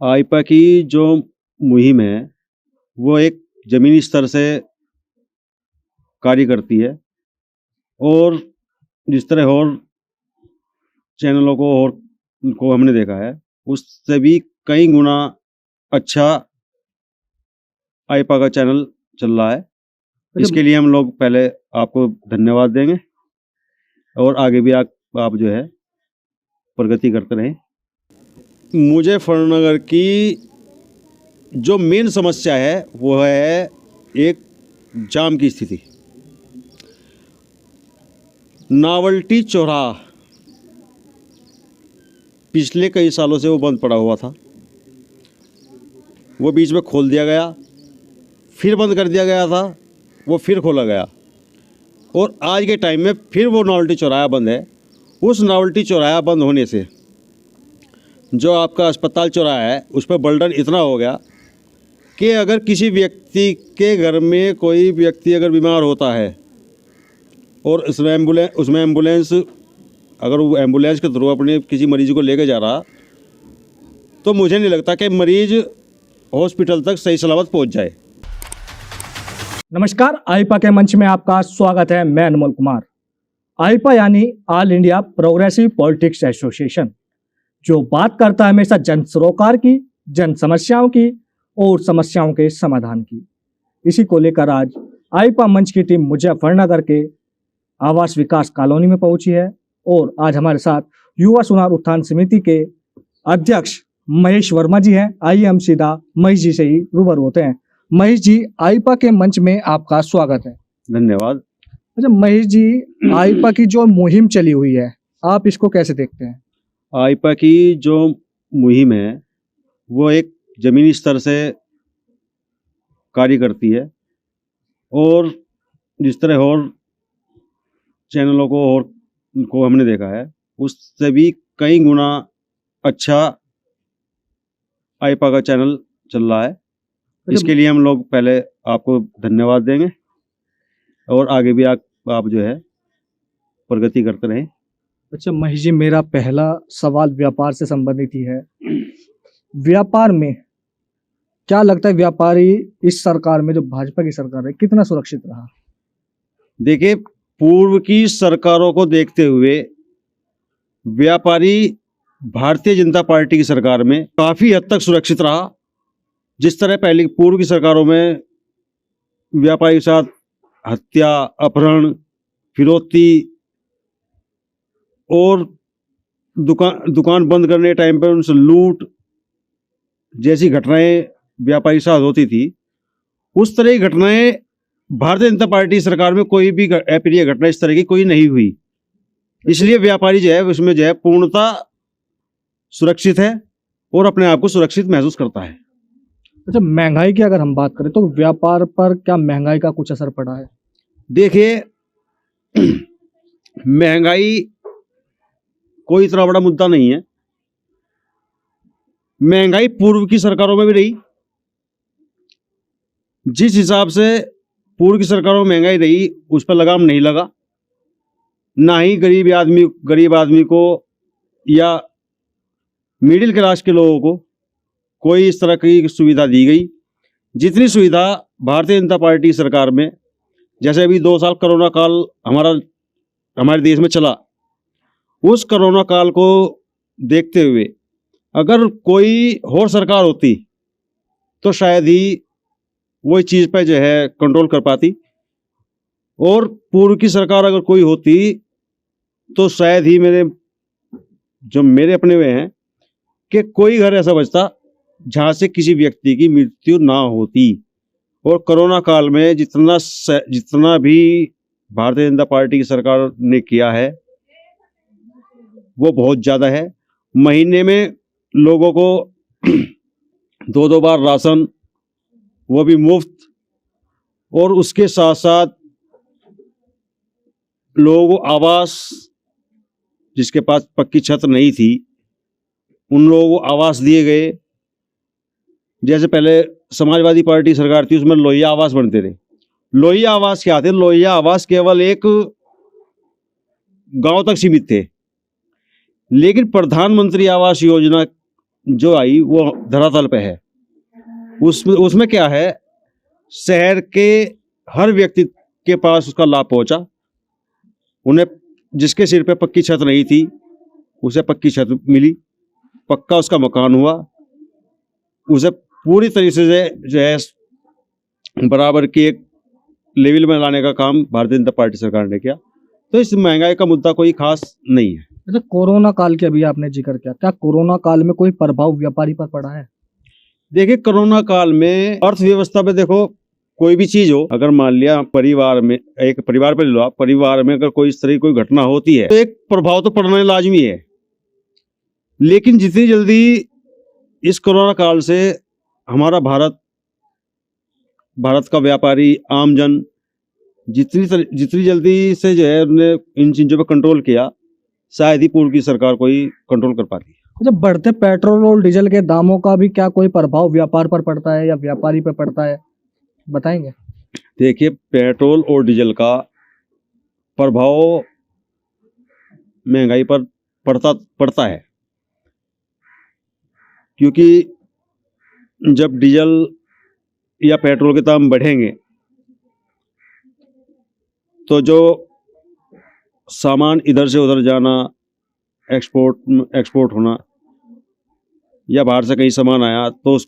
आईपा की जो मुहिम है वो एक ज़मीनी स्तर से कार्य करती है और जिस तरह और चैनलों को हमने देखा है उससे भी कई गुना अच्छा आईपा का चैनल चल रहा है। इसके लिए हम लोग पहले आपको धन्यवाद देंगे और आगे भी आप जो है प्रगति करते रहें। मुजफ्फरनगर की जो मेन समस्या है वो है एक जाम की स्थिति। नावल्टी चौराहा पिछले कई सालों से वो बंद पड़ा हुआ था, वो बीच में खोल दिया गया, फिर बंद कर दिया गया था, वो फिर खोला गया और आज के टाइम में फिर वो नावल्टी चौराहा बंद है। उस नावल्टी चौराहा बंद होने से जो आपका अस्पताल चौराहा है उस पर बर्डन इतना हो गया कि अगर किसी व्यक्ति के घर में कोई व्यक्ति अगर बीमार होता है और उसमें एम्बुलेंस अगर वो एम्बुलेंस के थ्रू अपने किसी मरीज को लेके जा रहा तो मुझे नहीं लगता कि मरीज हॉस्पिटल तक सही सलामत पहुंच जाए। नमस्कार, आईपा के मंच में आपका स्वागत है। मैं अनमोल कुमार। आईपा यानी all India progressive politics association, जो बात करता है हमेशा जन सरोकार की, जन समस्याओं की और समस्याओं के समाधान की। इसी को लेकर आज आईपा मंच की टीम मुजफ्फरनगर के आवास विकास कॉलोनी में पहुंची है और आज हमारे साथ युवा सुधार उत्थान समिति के अध्यक्ष महेश वर्मा जी हैं। आइए हम सीधा महेश जी से ही रूबरू होते हैं। महेश जी, आईपा के मंच में आपका स्वागत है। धन्यवाद। अच्छा महेश जी, आईपा की जो मुहिम चली हुई है आप इसको कैसे देखते हैं? आईपा की जो मुहिम है वो एक ज़मीनी स्तर से कार्य करती है और जिस तरह और चैनलों को हमने देखा है उससे भी कई गुना अच्छा आईपा का चैनल चल रहा है। इसके लिए हम लोग पहले आपको धन्यवाद देंगे और आगे भी आप जो है प्रगति करते रहें। अच्छा महेश जी, मेरा पहला सवाल व्यापार से संबंधित ही है। व्यापार में क्या लगता है, व्यापारी इस सरकार में, जो भाजपा की सरकार है, कितना सुरक्षित रहा? देखिए, पूर्व की सरकारों को देखते हुए व्यापारी भारतीय जनता पार्टी की सरकार में काफ़ी हद तक सुरक्षित रहा। जिस तरह पहले पूर्व की सरकारों में व्यापारी के साथ हत्या, अपहरण, फिरौती और दुकान बंद करने के टाइम पर उनसे लूट जैसी घटनाएं व्यापारी के साथ होती थी, उस तरह की घटनाएं भारतीय जनता पार्टी सरकार में कोई भी अप्रिय घटना इस तरह की कोई नहीं हुई। इसलिए व्यापारी जो है उसमें जो है पूर्णतः सुरक्षित है और अपने आप को सुरक्षित महसूस करता है। अच्छा, महंगाई की अगर हम बात करें तो व्यापार पर क्या महंगाई का कुछ असर पड़ा है? देखिए, महंगाई कोई इतना बड़ा मुद्दा नहीं है। महंगाई पूर्व की सरकारों में भी रही। जिस हिसाब से पूर्व की सरकारों में महंगाई रही उस पर लगाम नहीं लगा, ना ही गरीब आदमी को या मिडिल क्लास के लोगों को कोई इस तरह की सुविधा दी गई जितनी सुविधा भारतीय जनता पार्टी सरकार में, जैसे अभी 2 साल कोरोना काल हमारे देश में चला, उस कोरोना काल को देखते हुए अगर कोई और सरकार होती तो शायद ही वो इस चीज़ पे जो है कंट्रोल कर पाती, और पूर्व की सरकार अगर कोई होती तो शायद ही मेरे अपने हुए हैं कि कोई घर ऐसा बचता जहाँ से किसी व्यक्ति की मृत्यु ना होती। और कोरोना काल में जितना भी भारतीय जनता पार्टी की सरकार ने किया है वो बहुत ज़्यादा है। महीने में लोगों को 2-2 बार राशन, वो भी मुफ्त, और उसके साथ साथ लोगों को आवास, जिसके पास पक्की छत नहीं थी उन लोगों को आवास दिए गए। जैसे पहले समाजवादी पार्टी सरकार थी उसमें लोहिया आवास बनते थे। लोहिया आवास क्या थे? लोहिया आवास केवल एक गांव तक सीमित थे, लेकिन प्रधानमंत्री आवास योजना जो आई वो धरातल पे है। उसमें क्या है, शहर के हर व्यक्ति के पास उसका लाभ पहुंचा। उन्हें जिसके सिर पे पक्की छत नहीं थी उसे पक्की छत मिली, पक्का उसका मकान हुआ, उसे पूरी तरीके से जो है बराबर की एक लेवल में लाने का काम भारतीय जनता पार्टी सरकार ने किया। तो इस महंगाई का मुद्दा कोई खास नहीं है। जैसे कोरोना काल के अभी आपने जिक्र किया, क्या कोरोना काल में कोई प्रभाव व्यापारी पर पड़ा है? देखिए, कोरोना काल में अर्थव्यवस्था पे देखो, कोई भी चीज हो, अगर मान लिया परिवार में, एक परिवार पे ले लो आप, परिवार में अगर कोई इस तरह की कोई घटना होती है तो एक प्रभाव तो पड़ना लाजमी है। लेकिन जितनी जल्दी इस कोरोना काल से हमारा भारत का व्यापारी आमजन जितनी जल्दी से जो है उन्होंने इन चीजों पे कंट्रोल किया, शायद ही पूर्व की सरकार कोई कंट्रोल कर पाती। जब बढ़ते पेट्रोल और डीजल के दामों का भी क्या कोई प्रभाव व्यापार पर पड़ता है या व्यापारी पर पड़ता है, बताएंगे? देखिए, पेट्रोल और डीजल का प्रभाव महंगाई पर पड़ता है, क्योंकि जब डीजल या पेट्रोल के दाम बढ़ेंगे तो जो सामान इधर से उधर जाना, एक्सपोर्ट होना, या बाहर से कहीं सामान आया तो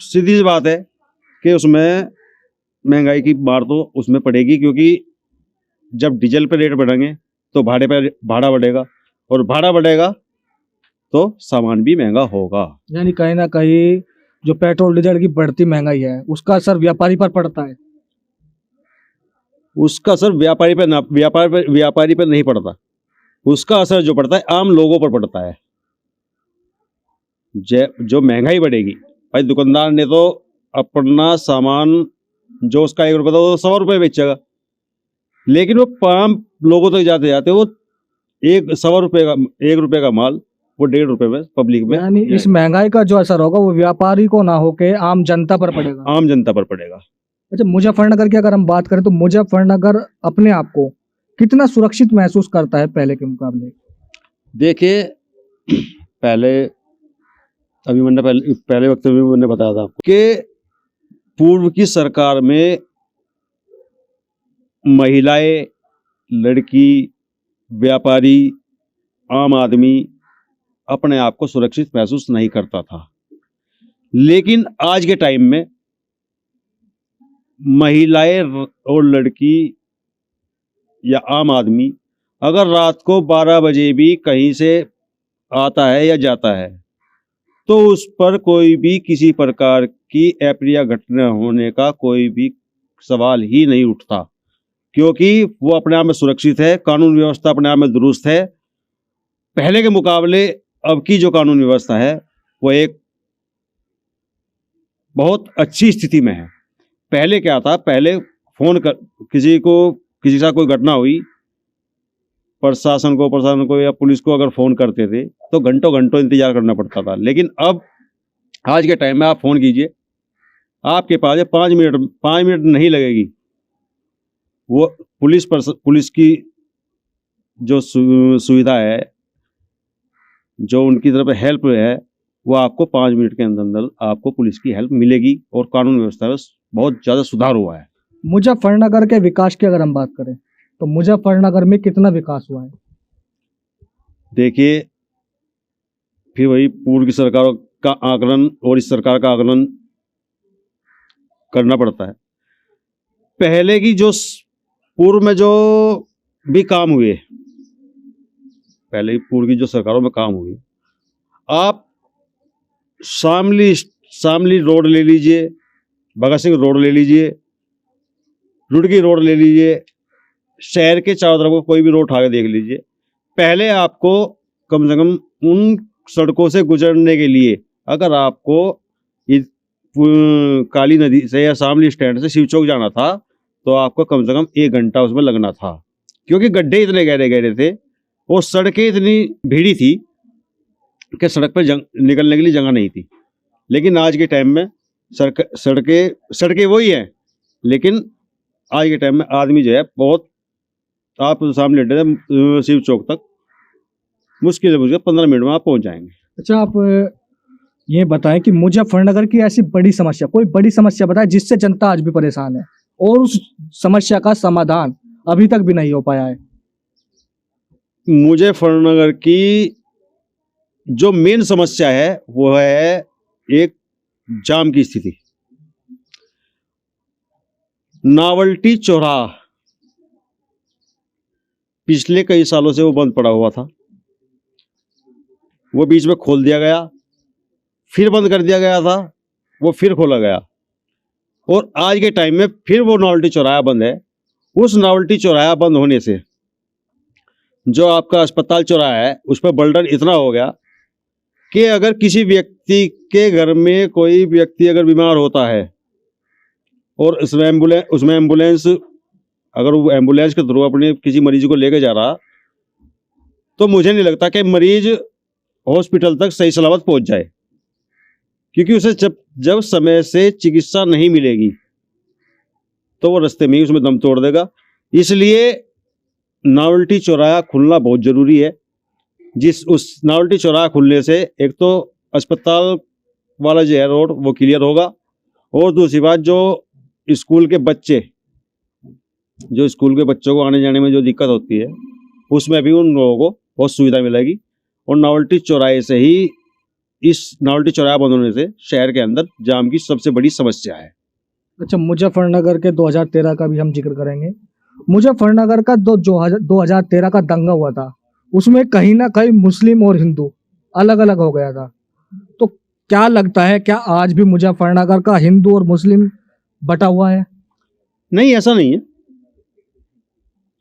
सीधी सी बात है कि उसमें महंगाई की मार तो उसमें पड़ेगी, क्योंकि जब डीजल पे रेट बढ़ेंगे तो भाड़ा बढ़ेगा, और भाड़ा बढ़ेगा तो सामान भी महंगा होगा। यानी कहीं ना कहीं जो पेट्रोल डीजल की बढ़ती महंगाई है उसका असर व्यापारी पर पड़ता है। उसका असर व्यापारी पर नहीं पड़ता, उसका असर जो पड़ता है आम लोगों पर पड़ता है। जो महंगाई बढ़ेगी, भाई दुकानदार ने तो अपना सामान जो उसका 1 रुपये था वो 100 रुपये बेचेगा, लेकिन वो आम लोगों तक जाते जाते वो 1 रुपये का माल वो 1.5 रुपये में पब्लिक में। यानी इस महंगाई का जो असर होगा वो व्यापारी को ना होके आम जनता पर पड़ेगा। आम जनता पर पड़ेगा। अच्छा, मुजफ्फरनगर की अगर हम बात करें तो मुजफ्फरनगर अपने आप को कितना सुरक्षित महसूस करता है पहले के मुकाबले? देखिए, पहले वक्त में मैंने बताया था आपको कि पूर्व की सरकार में महिलाएं, लड़की, व्यापारी, आम आदमी अपने आप को सुरक्षित महसूस नहीं करता था। लेकिन आज के टाइम में महिलाएं और लड़की या आम आदमी अगर रात को 12 बजे भी कहीं से आता है या जाता है तो उस पर कोई भी किसी प्रकार की अप्रिय घटना होने का कोई भी सवाल ही नहीं उठता, क्योंकि वो अपने आप में सुरक्षित है, कानून व्यवस्था अपने आप में दुरुस्त है। पहले के मुकाबले अब की जो कानून व्यवस्था है वो एक बहुत अच्छी स्थिति में है। पहले क्या था, पहले फोन कर किसी के साथ कोई घटना हुई, प्रशासन को या पुलिस को अगर फोन करते थे तो घंटों घंटों इंतजार करना पड़ता था। लेकिन अब आज के टाइम में आप फोन कीजिए, आपके पास 5 मिनट नहीं लगेगी। वो पुलिस की जो सुविधा है, जो उनकी तरफ हेल्प है, वो आपको 5 मिनट के अंदर आपको पुलिस की हेल्प मिलेगी, और कानून व्यवस्था में बहुत ज़्यादा सुधार हुआ है। मुजफ्फरनगर के विकास की अगर हम बात करें तो मुजफ्फरनगर में कितना विकास हुआ है? देखिए, फिर वही पूर्व की सरकारों का आकलन और इस सरकार का आकलन करना पड़ता है। पहले की जो पूर्व में जो भी काम हुए, पहले पूर्व की जो सरकारों में काम हुए, आप शामली रोड ले लीजिए, भगत सिंह रोड ले लीजिए, रुड़की रोड ले लीजिए, शहर के चारों तरफ कोई भी रोड उठा के देख लीजिए, पहले आपको कम से कम उन सड़कों से गुजरने के लिए अगर आपको काली नदी से या शामली स्टैंड से शिव चौक जाना था तो आपको कम से कम 1 घंटा उसमें लगना था, क्योंकि गड्ढे इतने गहरे गहरे थे और सड़कें इतनी भीड़ी थी कि सड़क पर निकलने के लिए जगह नहीं थी। लेकिन आज के टाइम में सड़कें वही हैं, लेकिन आज के टाइम में आदमी जो है बहुत, आप सामने शिव चौक तक मुश्किल से मुश्किल 15 मिनट में आप पहुंच जाएंगे। अच्छा, आप ये बताएं कि मुजफ्फरनगर की ऐसी बड़ी समस्या, कोई बड़ी समस्या बताएं जिससे जनता आज भी परेशान है और उस समस्या का समाधान अभी तक भी नहीं हो पाया है। मुजफ्फरनगर की जो मेन समस्या है वो है एक जाम की स्थिति। नावल्टी चौराहा पिछले कई सालों से वो बंद पड़ा हुआ था, वो बीच में खोल दिया गया, फिर बंद कर दिया गया था, वो फिर खोला गया और आज के टाइम में फिर वो नावल्टी चौराहा बंद है। उस नावल्टी चौराहा बंद होने से जो आपका अस्पताल चौराहा है उस पर बर्डन इतना हो गया कि अगर किसी व्यक्ति के घर में कोई व्यक्ति अगर बीमार होता है और उसमें एम्बुलेंस अगर वो एम्बुलेंस के थ्रू अपने किसी मरीज को लेके जा रहा, तो मुझे नहीं लगता कि मरीज हॉस्पिटल तक सही सलामत पहुंच जाए, क्योंकि उसे जब समय से चिकित्सा नहीं मिलेगी तो वो रास्ते में ही उसमें दम तोड़ देगा। इसलिए नावल्टी चौराहा खुलना बहुत जरूरी है। उस नावल्टी चौराहा खुलने से एक तो अस्पताल वाला जो है रोड वो क्लियर होगा और दूसरी बात जो स्कूल के बच्चों को आने जाने में जो दिक्कत होती है उसमें भी उन लोगों को बहुत सुविधा मिलेगी। और नावल्टी चौराहे से ही इस नावल्टी चौराहा बंद होने से शहर के अंदर जाम की सबसे बड़ी समस्या है। अच्छा, मुजफ्फरनगर के 2013 का भी हम जिक्र करेंगे। मुजफ्फरनगर का 2013 का दंगा हुआ था, उसमें कहीं ना कहीं मुस्लिम और हिंदू अलग अलग हो गया था। तो क्या लगता है, क्या आज भी मुजफ्फरनगर का हिंदू और मुस्लिम बटा हुआ है? नहीं, ऐसा नहीं है।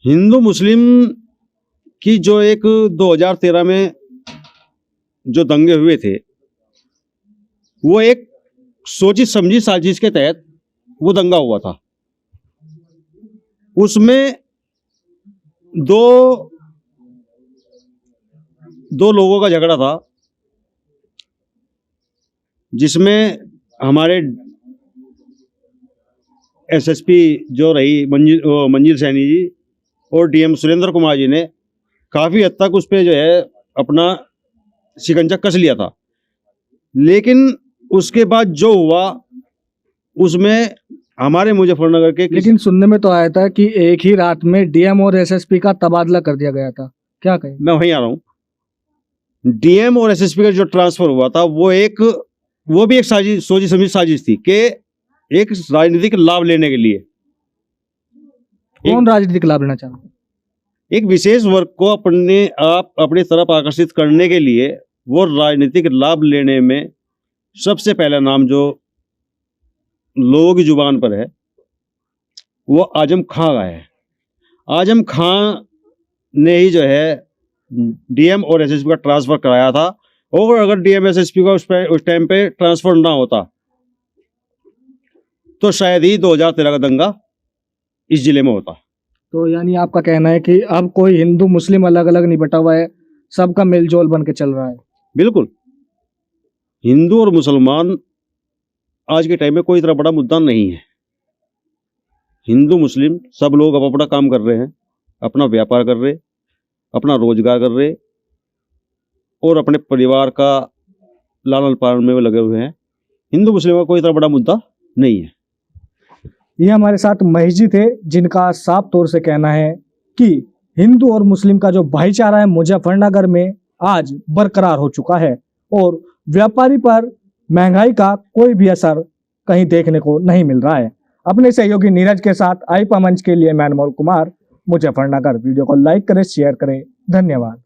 हिंदू मुस्लिम की जो एक 2013 में जो दंगे हुए थे वो एक सोची समझी साजिश के तहत वो दंगा हुआ था। उसमें दो लोगों का झगड़ा था, जिसमें हमारे एसएसपी जो रही मंजिल सैनी जी और डीएम सुरेंद्र कुमार जी ने काफ़ी हद तक उस पर जो है अपना शिकंजा कस लिया था। लेकिन उसके बाद जो हुआ उसमें हमारे मुजफ्फरनगर के लेकिन सुनने में तो आया था कि एक ही रात में डीएम और एसएसपी का तबादला कर दिया गया था, क्या कहें? मैं वहीं आ रहा हूँ। डीएम और एसएसपी का जो ट्रांसफर हुआ था वो भी एक सोची समझी साजिश थी कि एक राजनीतिक लाभ लेने के लिए। कौन राजनीतिक लाभ लेना चाहता है? एक विशेष वर्ग को अपनी तरफ आकर्षित करने के लिए वो राजनीतिक लाभ लेने में सबसे पहला नाम जो लोगों की जुबान पर है वो आजम खां का है। आजम खां ने ही जो है डीएम और एसएसपी का ट्रांसफर कराया था, और अगर डीएम एसएसपी का उस टाइम पे ट्रांसफर ना होता तो शायद ही 2013 का दंगा इस जिले में होता। तो यानी आपका कहना है कि अब कोई हिंदू मुस्लिम अलग अलग नहीं बटा हुआ है, सबका मेलजोल बन के चल रहा है? बिल्कुल, हिंदू और मुसलमान आज के टाइम में कोई इतना बड़ा मुद्दा नहीं है। हिंदू मुस्लिम सब लोग अब अपना काम कर रहे हैं, अपना व्यापार कर रहे, अपना रोजगार कर रहे और अपने परिवार का लालन पालन में लगे हुए हैं। हिंदू मुस्लिम का कोई इतना बड़ा मुद्दा नहीं है। ये हमारे साथ महेश जी थे, जिनका साफ तौर से कहना है कि हिंदू और मुस्लिम का जो भाईचारा है मुजफ्फरनगर में आज बरकरार हो चुका है और व्यापारी पर महंगाई का कोई भी असर कहीं देखने को नहीं मिल रहा है। अपने सहयोगी नीरज के साथ आईपा मंच के लिए मैं अनमोल कुमार, मुजफ्फरनगर। वीडियो को लाइक करें, शेयर करें। धन्यवाद।